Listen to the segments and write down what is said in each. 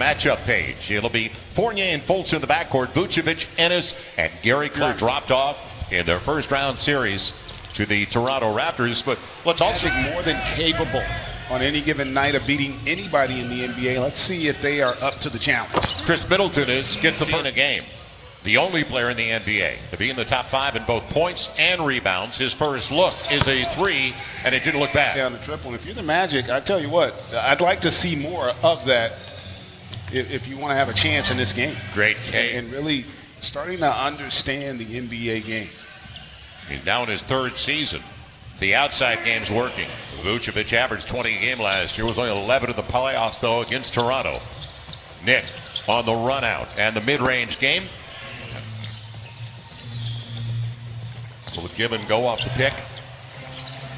matchup page. It'll be Fournier and Fultz in the backcourt, Vucevic, Ennis, and Gary Clark dropped off in their first round series to the Toronto Raptors. But let's also more than capable on any given night of beating anybody in the NBA. Let's see if they are up to the challenge. Chris Middleton gets the point a game. The only player in the NBA to be in the top 5 in both points and rebounds. His first look is a 3, and it didn't look bad. On the triple. And if you're the Magic, I tell you what, I'd like to see more of that if you want to have a chance in this game. Great take. And really starting to understand the NBA game. He's now in his 3rd season. The outside game's working. Vucevic averaged 20 a game last year. Was only 11 in the playoffs, though, against Toronto. Nick on the run out and the mid-range game. Will give and go off the pick.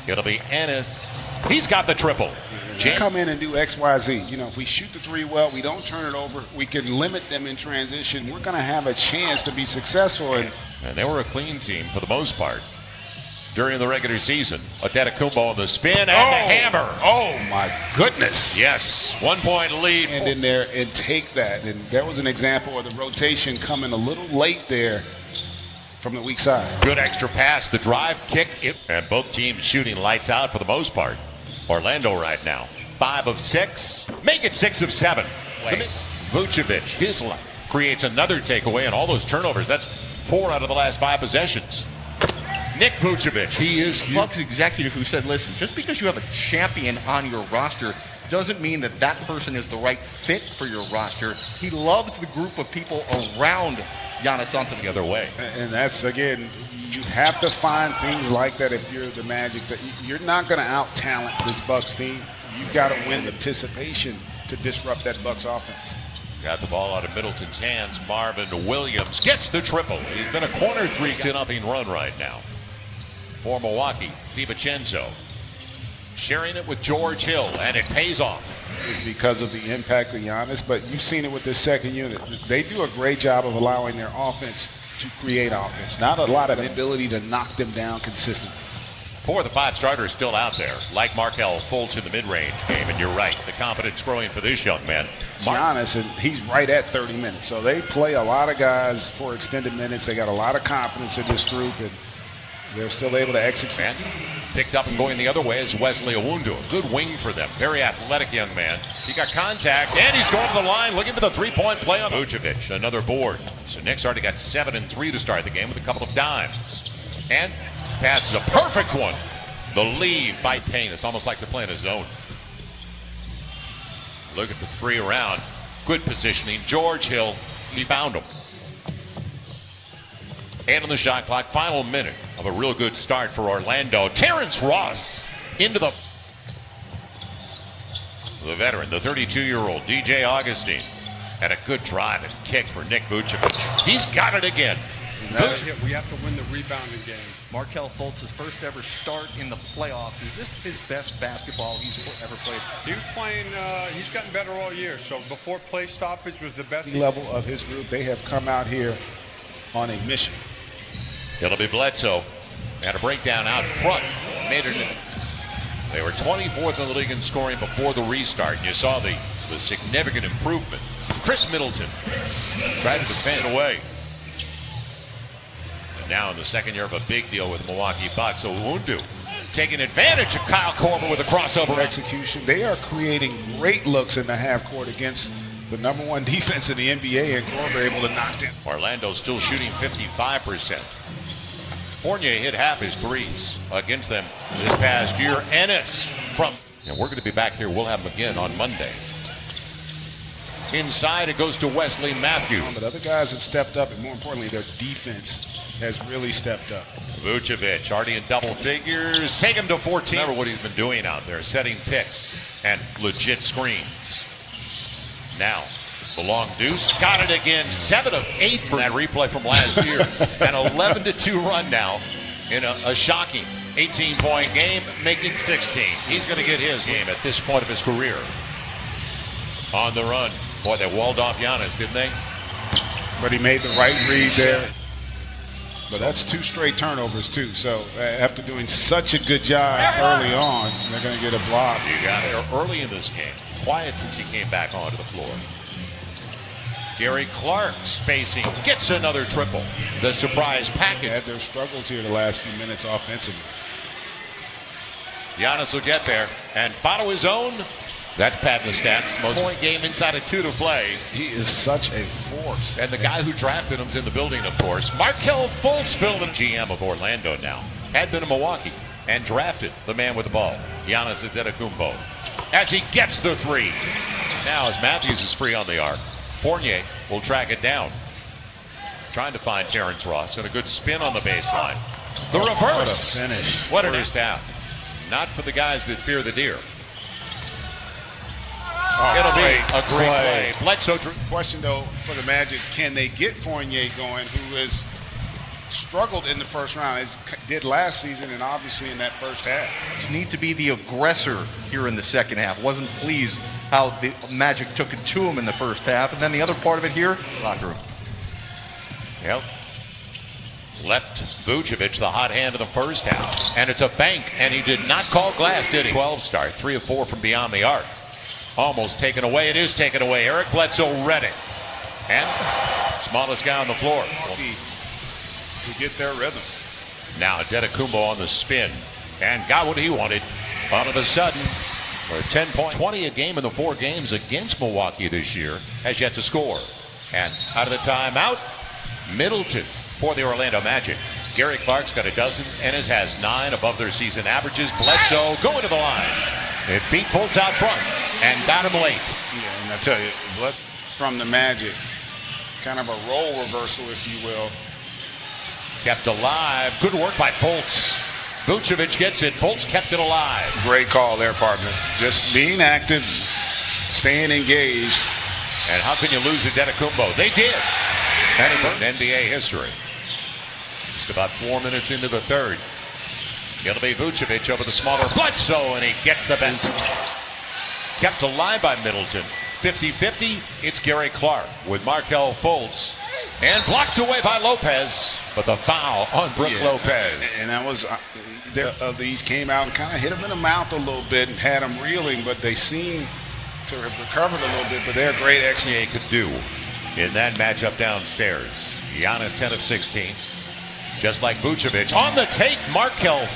It'll be Ennis. He's got the triple. Come in and do X, Y, Z. You know, if we shoot the 3 well, we don't turn it over, we can limit them in transition. We're going to have a chance to be successful. And they were a clean team for the most part during the regular season. Antetokounmpo on the spin and the hammer. Oh, my goodness. Yes, 1-point lead. And in there and take that. And there was an example of the rotation coming a little late there from the weak side. Good extra pass, the drive, kick, and both teams shooting lights out for the most part. Orlando right now, 5 of 6, make it 6 of 7. Vucevic, his line, creates another takeaway, and all those turnovers, that's 4 out of the last 5 possessions. Nick Vucevic, he is Bucks executive who said, listen, just because you have a champion on your roster doesn't mean that that person is the right fit for your roster. He loves the group of people around Giannis Antetokounmpo. The other way. And that's, again, you have to find things like that if you're the Magic. That you're not going to out-talent this Bucks team. You've got to win the anticipation to disrupt that Bucks offense. Got the ball out of Middleton's hands. Marvin Williams gets the triple. He's been a corner 3-0 run right now for Milwaukee. DiVincenzo sharing it with George Hill, and it pays off. Is because of the impact of Giannis, but you've seen it with this second unit. They do a great job of allowing their offense to create offense. Not a lot of ability to knock them down consistently. 4 of the 5 starters still out there, like Markelle Fultz in the mid-range game, and you're right, the confidence growing for this young man. Giannis, and he's right at 30 minutes, so they play a lot of guys for extended minutes. They got a lot of confidence in this group, and they're still able to execute. And picked up and going the other way is Wesley Iwundu. A good wing for them. Very athletic young man. He got contact, and he's going to the line looking for the 3-point play on Vucevic. Another board. So Nick's already got 7 and 3 to start the game with a couple of dimes. And passes a perfect one. The lead by Payne. It's almost like they're playing a zone. Look at the 3 around. Good positioning. George Hill, he found him. And on the shot clock, final minute of a real good start for Orlando. Terrence Ross into the veteran, the 32-year-old DJ Augustine. And a good drive and kick for Nick Vucevic. He's got it again. We have to win the rebounding game. Markelle Fultz's first ever start in the playoffs. Is this his best basketball he's ever played? He was playing, he's gotten better all year. So before play stoppage was the best. Level of his group, they have come out here on a mission. It'll be Bledsoe. Had a breakdown out front. Made it. They were 24th in the league in scoring before the restart. And you saw the significant improvement. Chris Middleton tried to defend away. And now in the second year of a big deal with the Milwaukee Bucks, Iwundu taking advantage of Kyle Korver with a crossover execution. They are creating great looks in the half court against the number 1 defense in the NBA, and Korver able to knock them. Orlando still shooting 55%. Fournier hit half his threes against them this past year. Ennis from, and we're going to be back here. We'll have him again on Monday. Inside it goes to Wesley Matthews. But other guys have stepped up, and more importantly, their defense has really stepped up. Vucevic already in double figures. Take him to 14. Remember what he's been doing out there, setting picks and legit screens. Now, the long deuce, got it again, 7 of 8 from that replay from last year. An 11-2 run now in a shocking 18-point game, making 16. He's going to get his game at this point of his career. On the run. Boy, they walled off Giannis, didn't they? But he made the right read there. But that's 2 straight turnovers, too. So after doing such a good job early on, they're going to get a block. You got it early in this game. Quiet since he came back onto the floor. Gary Clark spacing, gets another triple. The surprise package. Had their struggles here the last few minutes offensively. Giannis will get there and follow his own. That's padding the stats. Most point game inside of 2 to play. He is such a force. And the guy who drafted him's in the building, of course. Markelle Fultz, the GM of Orlando now. Had been in Milwaukee and drafted the man with the ball, Giannis Antetokounmpo. As he gets the 3. Now as Matthews is free on the arc, Fournier will track it down. Trying to find Terrence Ross and a good spin on the baseline. The reverse. What a finish. What an first half. Not for the guys that fear the deer. It'll be a great play. Bledsoe. Question though for the Magic, can they get Fournier going, who has struggled in the first round, as did last season and obviously in that first half? You need to be the aggressor here in the second half. Wasn't pleased how the Magic took it to him in the first half. And then the other part of it here, locker room. Yep. Left Vucevic the hot hand of the first half. And it's a bank, and he did not call glass, did he? 12 start, 3 of 4 from beyond the arc. Almost taken away. It is taken away. Eric Bledsoe read it. And smallest guy on the floor. To get their rhythm. Now Antetokounmpo on the spin. And got what he wanted. All of a sudden, we're 10 points. 20 a game in the 4 games against Milwaukee this year. Has yet to score. And out of the timeout, Middleton for the Orlando Magic. Gary Clark's got a dozen. Ennis has 9 above their season averages. Bledsoe going to the line. It beat Fultz out front and got him late. Yeah, and I tell you, from the Magic, kind of a role reversal, if you will. Kept alive. Good work by Fultz. Vucevic gets it. Fultz kept it alive. Great call there, partner. Just being active, staying engaged. And how can you lose Antetokounmpo? They did. And in NBA history. Just about 4 minutes into the third. It'll be Vucevic over the smaller Bledsoe, and he gets the best. Kept alive by Middleton. 50-50, it's Gary Clark with Markelle Fultz. And blocked away by Lopez, but the foul on Brook Lopez. And that was, these came out and kind of hit him in the mouth a little bit and had him reeling, but they seem to have recovered a little bit, but they're great XA could do in that matchup downstairs. Giannis 10 of 16. Just like Vucevic. On the take, Markelle.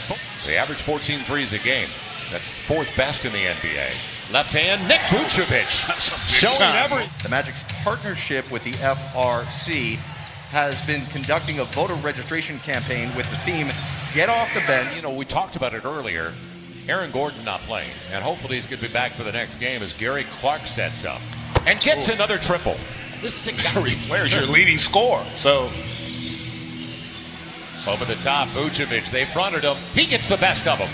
They average 14 threes a game. That's 4th best in the NBA. Left hand, Nick Vucevic. Showing every. The Magic's partnership with the FRC has been conducting a voter registration campaign with the theme, Get Off the Bench. You know, we talked about it earlier. Aaron Gordon's not playing, and hopefully he's going to be back for the next game as Gary Clark sets up and gets another triple. This is a guy. Where's your leading scorer? So over the top, Vucevic. They fronted him. He gets the best of him.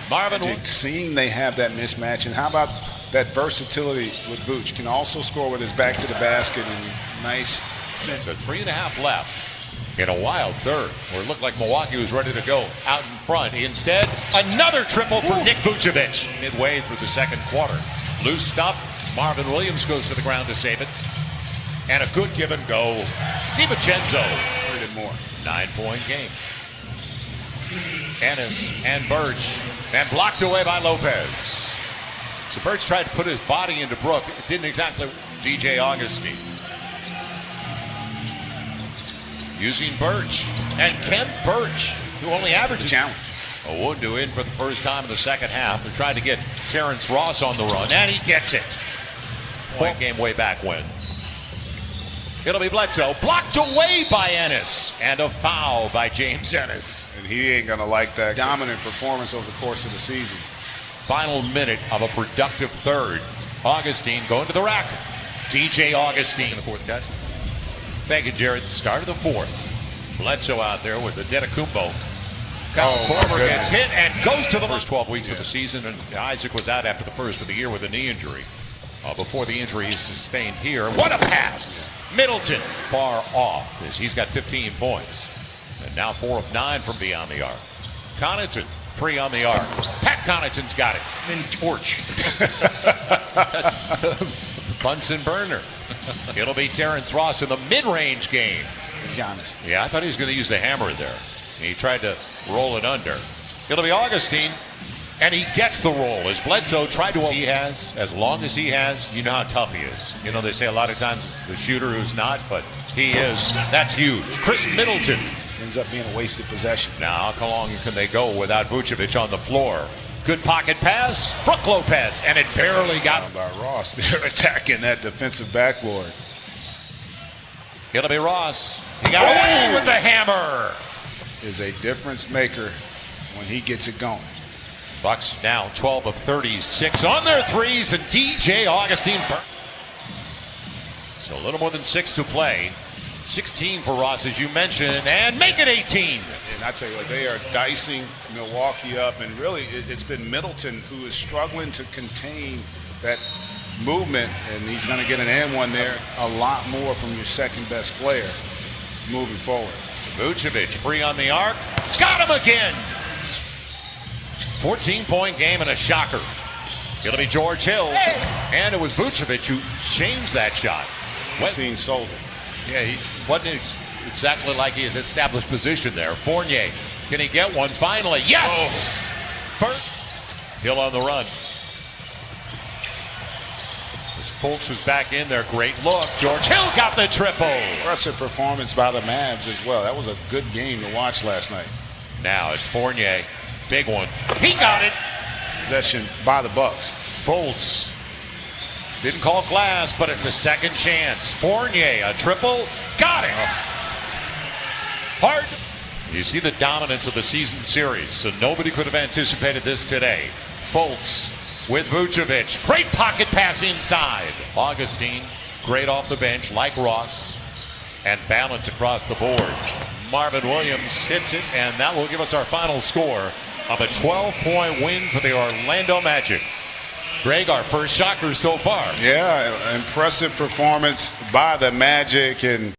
Marvin. Seeing they have that mismatch, and how about that versatility with Vooch? Can also score with his back to the basket and nice. So 3.5 left in a wild third, where it looked like Milwaukee was ready to go out in front. Instead, another triple for Nick Vucevic midway through the second quarter. Loose stop. Marvin Williams goes to the ground to save it. And a good give and go. DiVincenzo. 9-point game. Ennis and Birch. And blocked away by Lopez. So Birch tried to put his body into Brook. It didn't exactly. DJ Augustine. Using Birch. And Kent Birch, who only averages. Challenge. Owundo in for the first time in the second half. They're trying to get Terrence Ross on the run. And he gets it. Point game way back when. It'll be Bledsoe, blocked away by Ennis, and a foul by James Ennis. And he ain't going to like that dominant performance over the course of the season. Final minute of a productive third. Augustine going to the rack. DJ Augustine. In the fourth, guys. Thank you, Jared. Start of the fourth. Bledsoe out there with the Antetokounmpo. Kyle Korver gets hit and goes to the first 12 weeks of the season, and Isaac was out after the first of the year with a knee injury. Before the injury he sustained here. What a pass! Middleton far off as he's got 15 points. And now 4 of 9 from beyond the arc. Connaughton free on the arc. Pat Connaughton's got it. In torch. That's Bunsen burner. It'll be Terrence Ross in the mid-range game. Giannis. Yeah, I thought he was going to use the hammer there. He tried to roll it under. It'll be Augustine. And he gets the roll. As Bledsoe tried to, he has, as long as he has, you know how tough he is. You know, they say a lot of times it's the shooter who's not, but he is. That's huge. Chris Middleton. Ends up being a wasted possession. Now, how long can they go without Vucevic on the floor? Good pocket pass. Brook Lopez, and it barely got by Ross. They're attacking that defensive backboard. It'll be Ross. He got away with the hammer. Is a difference maker when he gets it going. Bucks now 12 of 36 on their threes, and DJ Augustine. So a little more than 6 to play. 16 for Ross, as you mentioned, and make it 18. And I tell you what, they are dicing Milwaukee up, and really it's been Middleton who is struggling to contain that movement, and he's going to get an and one there. A lot more from your second best player moving forward. Vucevic free on the arc. Got him again. 14-point game and a shocker. It'll be George Hill. And it was Vucevic who changed that shot. Westeen sold it. Yeah, he wasn't exactly like he had established position there. Fournier, can he get one finally? Yes! First. Hill on the run. As Fultz was back in there, great look. George Hill got the triple. Impressive performance by the Mavs as well. That was a good game to watch last night. Now it's Fournier. Big one. He got it. Possession by the Bucks. Fultz didn't call glass, but it's a second chance. Fournier, a triple. Got it. Hard. You see the dominance of the season series, so nobody could have anticipated this today. Fultz with Vucevic. Great pocket pass inside. Augustine, great off the bench, like Ross, and balance across the board. Marvin Williams hits it, and that will give us our final score of a 12-point win for the Orlando Magic. Greg, our first shocker so far. Yeah, impressive performance by the Magic, and